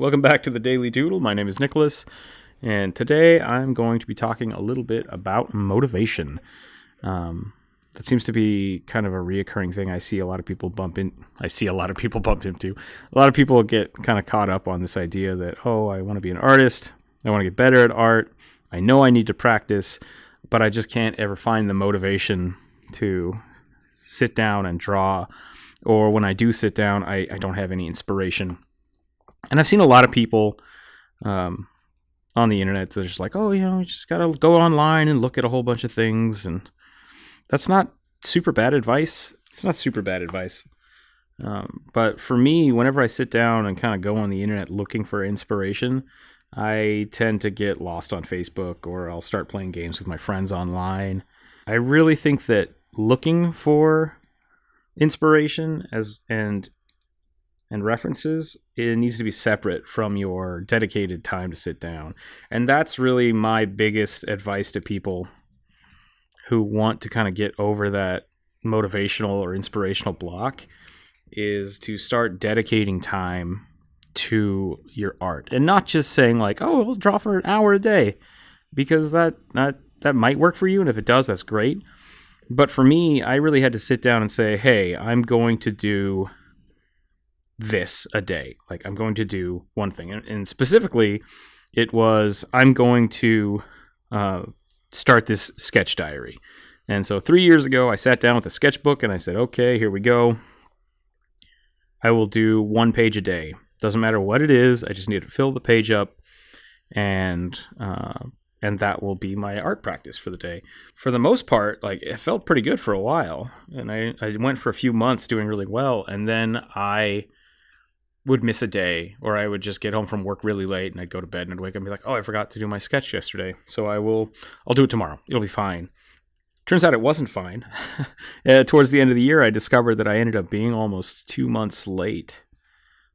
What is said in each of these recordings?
Welcome back to the Daily Doodle. My name is Nicholas, and today I'm going to be talking a little bit about motivation. That seems to be kind of a reoccurring thing I see a lot of people bump into. A lot of people get kind of caught up on this idea that, I want to be an artist. I want to get better at art. I know I need to practice, but I just can't ever find the motivation to sit down and draw. Or when I do sit down, I don't have any inspiration. And I've seen a lot of people on the internet that are just like, you just got to go online and look at a whole bunch of things. And that's not super bad advice. It's not super bad advice. But for me, whenever I sit down and kind of go on the internet looking for inspiration, I tend to get lost on Facebook, or I'll start playing games with my friends online. I really think that looking for inspiration and references, it needs to be separate from your dedicated time to sit down. And that's really my biggest advice to people who want to kind of get over that motivational or inspirational block, is to start dedicating time to your art. And not just saying like, I'll draw for an hour a day, because that might work for you. And if it does, that's great. But for me, I really had to sit down and say, hey, I'm going to do this a day. Like, I'm going to do one thing. And specifically, it was, I'm going to start this sketch diary. And so 3 years ago, I sat down with a sketchbook and I said, okay, here we go. I will do 1 page a day. Doesn't matter what it is. I just need to fill the page up, and that will be my art practice for the day. For the most part, like, it felt pretty good for a while, and I went for a few months doing really well, and then I would miss a day, or I would just get home from work really late and I'd go to bed and I'd wake up and be like, I forgot to do my sketch yesterday. So I'll do it tomorrow. It'll be fine. Turns out it wasn't fine. Towards the end of the year, I discovered that I ended up being almost 2 months late,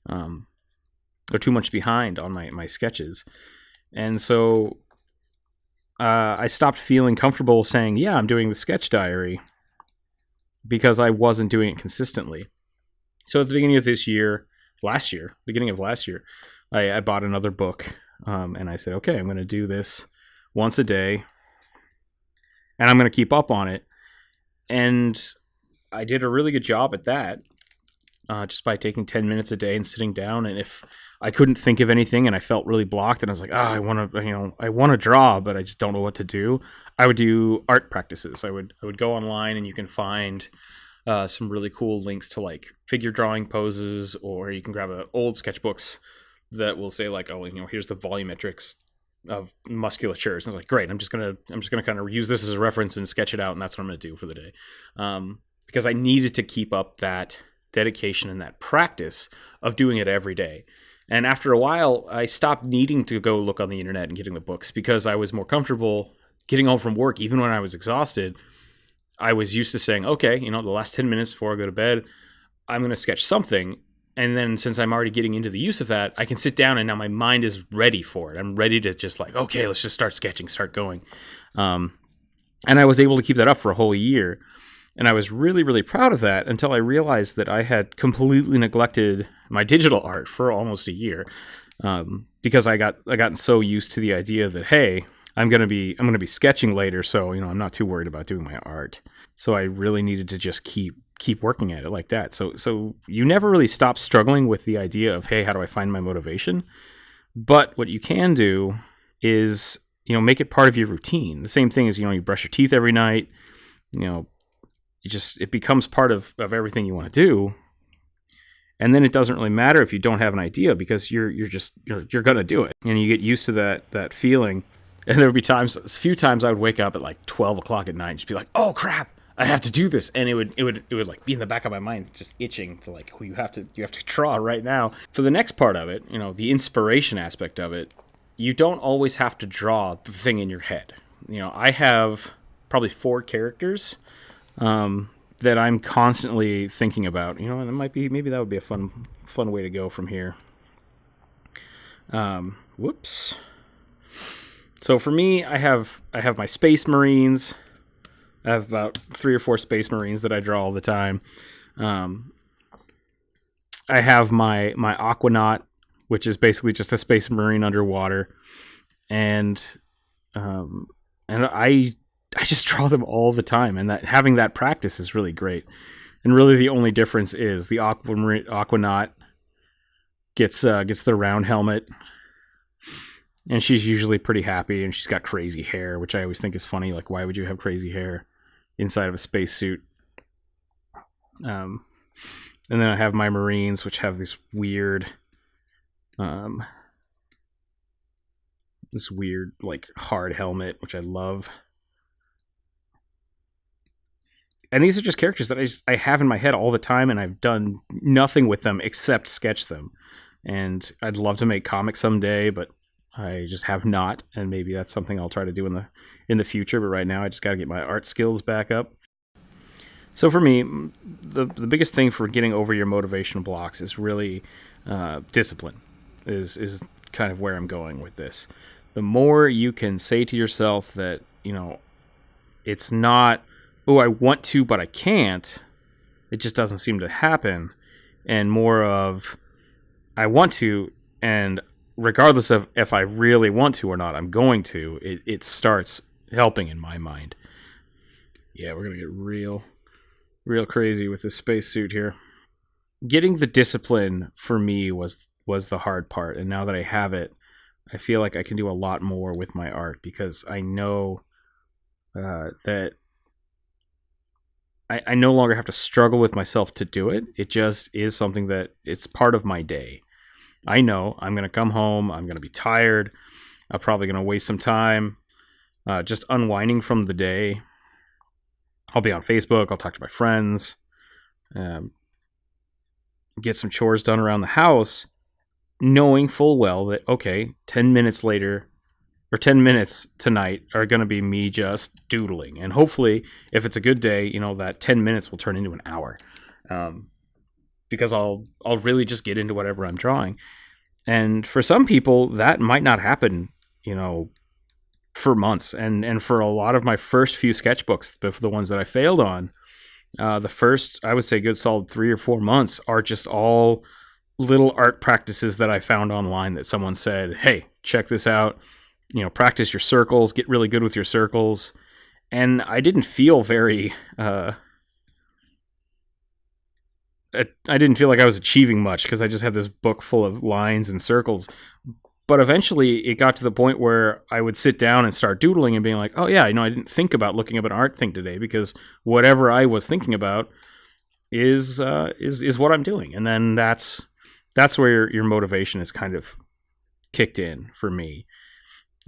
or 2 months behind on my sketches. And so I stopped feeling comfortable saying, yeah, I'm doing the sketch diary, because I wasn't doing it consistently. So at the beginning of beginning of last year, I bought another book, and I said, okay, I'm going to do this once a day, and I'm going to keep up on it. And I did a really good job at that, just by taking 10 minutes a day and sitting down. And if I couldn't think of anything and I felt really blocked and I was like, I want to draw, but I just don't know what to do, I would do art practices. I would go online, and you can find some really cool links to like figure drawing poses, or you can grab old sketchbooks that will say like, here's the volumetrics of musculatures. And it's like, great, I'm just gonna kind of use this as a reference and sketch it out, and that's what I'm gonna do for the day, because I needed to keep up that dedication and that practice of doing it every day. And after a while, I stopped needing to go look on the internet and getting the books, because I was more comfortable getting home from work. Even when I was exhausted, I was used to saying, okay, the last 10 minutes before I go to bed, I'm going to sketch something. And then since I'm already getting into the use of that, I can sit down and now my mind is ready for it. I'm ready to just like, okay, let's just start sketching, start going. And I was able to keep that up for a whole year. And I was really, really proud of that, until I realized that I had completely neglected my digital art for almost a year, because I gotten so used to the idea that, hey, I'm gonna be sketching later, so I'm not too worried about doing my art. So I really needed to just keep working at it like that. So you never really stop struggling with the idea of, hey, how do I find my motivation? But what you can do is make it part of your routine. The same thing as you brush your teeth every night. It becomes part of everything you want to do. And then it doesn't really matter if you don't have an idea, because you're gonna do it, and you get used to that feeling. And there would be a few times I would wake up at like 12 o'clock at night and just be like, oh crap, I have to do this. And it would like be in the back of my mind, just itching to like, you have to draw right now. For the next part of it, the inspiration aspect of it, you don't always have to draw the thing in your head. I have probably 4 characters that I'm constantly thinking about, and maybe that would be a fun way to go from here. Whoops. So for me, I have my Space Marines. I have about 3 or 4 Space Marines that I draw all the time. I have my Aquanaut which is basically just a space marine underwater. And I just draw them all the time, and that having that practice is really great. And really, the only difference is the Aquanaut gets the round helmet, and she's usually pretty happy, and she's got crazy hair, which I always think is funny. Like, why would you have crazy hair inside of a spacesuit? And then I have my Marines, which have this weird like hard helmet, which I love. And these are just characters that I have in my head all the time, and I've done nothing with them except sketch them. And I'd love to make comics someday, but I just have not. And maybe that's something I'll try to do in the future. But right now, I just got to get my art skills back up. So for me, the biggest thing for getting over your motivational blocks is really discipline. Is kind of where I'm going with this. The more you can say to yourself that, it's not, oh, I want to, but I can't. It just doesn't seem to happen. And more of, I want to, and regardless of if I really want to or not, I'm going to. It starts helping in my mind. Yeah, we're going to get real crazy with this spacesuit here. Getting the discipline for me was the hard part. And now that I have it, I feel like I can do a lot more with my art because I know that I no longer have to struggle with myself to do it. It just is something that it's part of my day. I know I'm going to come home. I'm going to be tired. I'm probably going to waste some time just unwinding from the day. I'll be on Facebook. I'll talk to my friends. Get some chores done around the house, knowing full well that, okay, 10 minutes later or 10 minutes tonight are going to be me just doodling. And hopefully, if it's a good day, that 10 minutes will turn into an hour. Because I'll really just get into whatever I'm drawing. And for some people, that might not happen, for months. And for a lot of my first few sketchbooks, the ones that I failed on, the first, I would say, good solid 3 or 4 months are just all little art practices that I found online that someone said, hey, check this out. Practice your circles, get really good with your circles. And I didn't feel very, I didn't feel like I was achieving much because I just had this book full of lines and circles. But eventually it got to the point where I would sit down and start doodling and being like, oh yeah, I didn't think about looking up an art thing today because whatever I was thinking about is what I'm doing. And then that's where your motivation is kind of kicked in for me.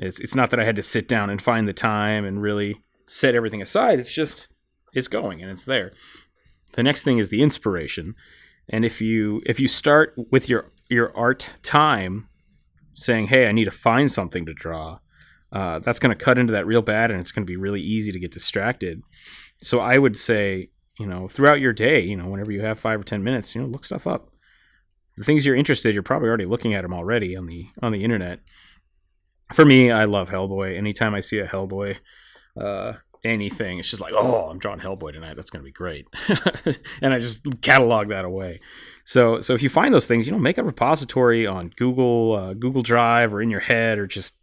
It's not that I had to sit down and find the time and really set everything aside. It's just, it's going and it's there. The next thing is the inspiration. And if you start with your art time saying, hey, I need to find something to draw, that's going to cut into that real bad, and it's going to be really easy to get distracted. So I would say, throughout your day, whenever you have 5 or 10 minutes, look stuff up. The things you're interested, you're probably already looking at them already on the internet. For me, I love Hellboy. Anytime I see a Hellboy anything, it's just like, oh, I'm drawing Hellboy tonight. That's going to be great. And I just catalog that away. So if you find those things, make a repository on Google Drive or in your head, or just,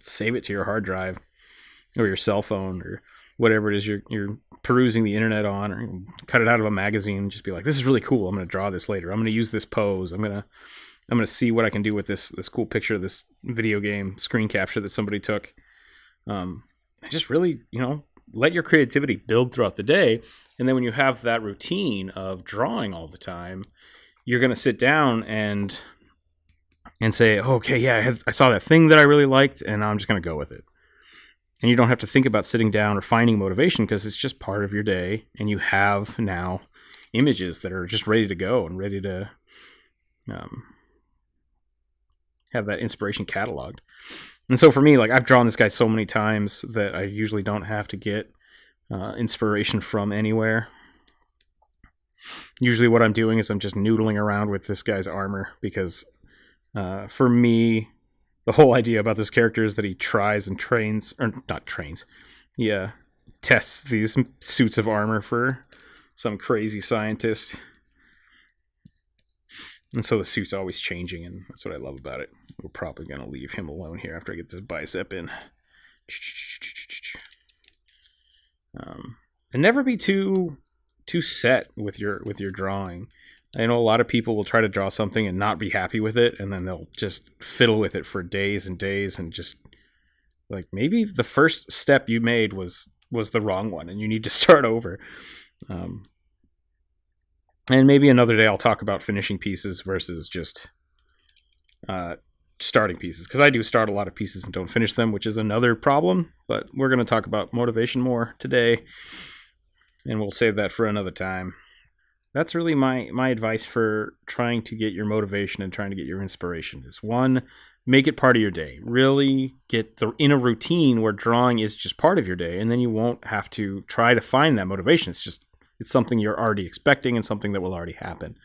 save it to your hard drive or your cell phone or whatever it is you're perusing the internet on, or cut it out of a magazine and just be like, this is really cool. I'm going to draw this later. I'm going to use this pose. I'm going to see what I can do with this cool picture of this video game screen capture that somebody took. Just really, let your creativity build throughout the day. And then when you have that routine of drawing all the time, you're going to sit down and say, okay, yeah, I saw that thing that I really liked, and I'm just going to go with it. And you don't have to think about sitting down or finding motivation because it's just part of your day. And you have now images that are just ready to go and ready to have that inspiration cataloged. And so for me, like, I've drawn this guy so many times that I usually don't have to get inspiration from anywhere. Usually what I'm doing is I'm just noodling around with this guy's armor because for me, the whole idea about this character is that he tries and trains, or not trains, he tests these suits of armor for some crazy scientist. And so the suit's always changing, and that's what I love about it. We're probably going to leave him alone here after I get this bicep in. And never be too set with your drawing. I know a lot of people will try to draw something and not be happy with it, and then they'll just fiddle with it for days and days, and just like maybe the first step you made was the wrong one, and you need to start over. And maybe another day I'll talk about finishing pieces versus just starting pieces, because I do start a lot of pieces and don't finish them, which is another problem. But we're going to talk about motivation more today, and we'll save that for another time. That's really my advice for trying to get your motivation and trying to get your inspiration is, one, make it part of your day. Really get in a routine where drawing is just part of your day, and then you won't have to try to find that motivation. It's something you're already expecting and something that will already happen.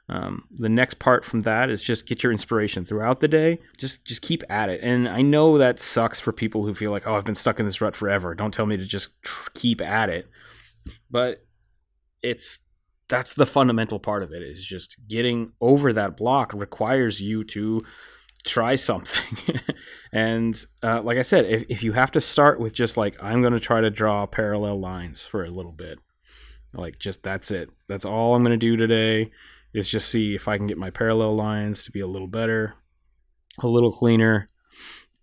The next part from that is just get your inspiration throughout the day. Just keep at it. And I know that sucks for people who feel like, oh, I've been stuck in this rut forever. Don't tell me to just keep at it. But that's the fundamental part of it, is just getting over that block requires you to try something. And like I said, if you have to start with just like, I'm going to try to draw parallel lines for a little bit, like just that's it. That's all I'm going to do today, is just see if I can get my parallel lines to be a little better, a little cleaner.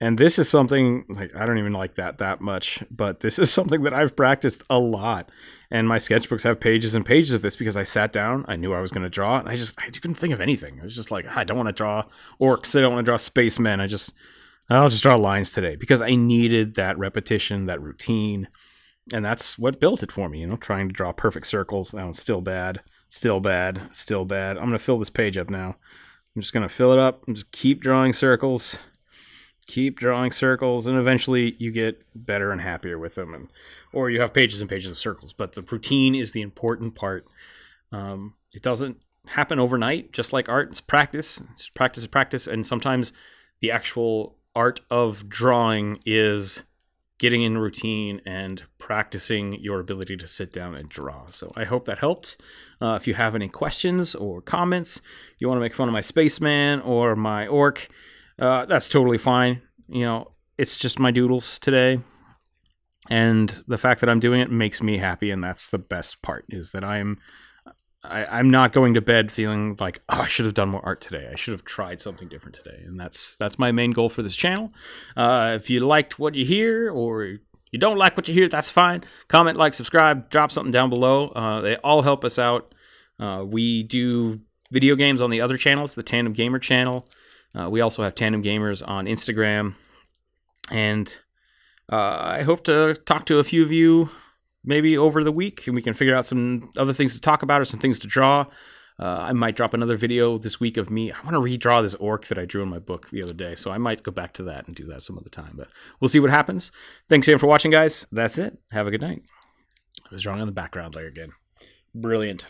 And this is something, like, I don't even like that much, but this is something that I've practiced a lot. And my sketchbooks have pages and pages of this because I sat down, I knew I was going to draw, and I couldn't think of anything. I was just like, I don't want to draw orcs, I don't want to draw spacemen. I'll just draw lines today, because I needed that repetition, that routine. And that's what built it for me, trying to draw perfect circles. Now it's still bad. I'm going to fill this page up now. I'm just going to fill it up and just keep drawing circles. And eventually you get better and happier with them, or you have pages and pages of circles. But the routine is the important part. It doesn't happen overnight, just like art. It's practice. It's practice. And sometimes the actual art of drawing is getting in routine and practicing your ability to sit down and draw. So I hope that helped. If you have any questions or comments, if you want to make fun of my spaceman or my orc, that's totally fine. It's just my doodles today. And the fact that I'm doing it makes me happy. And that's the best part, is that I'm not going to bed feeling like, oh, I should have done more art today. I should have tried something different today. And that's my main goal for this channel. If you liked what you hear, or you don't like what you hear, that's fine. Comment, like, subscribe, drop something down below. They all help us out. We do video games on the other channels, the Tandem Gamer channel. We also have Tandem Gamers on Instagram. And I hope to talk to a few of you maybe over the week, and we can figure out some other things to talk about or some things to draw. I might drop another video this week of me. I want to redraw this orc that I drew in my book the other day, so I might go back to that and do that some other time. But we'll see what happens. Thanks again for watching, guys. That's it. Have a good night. I was drawing on the background layer again. Brilliant.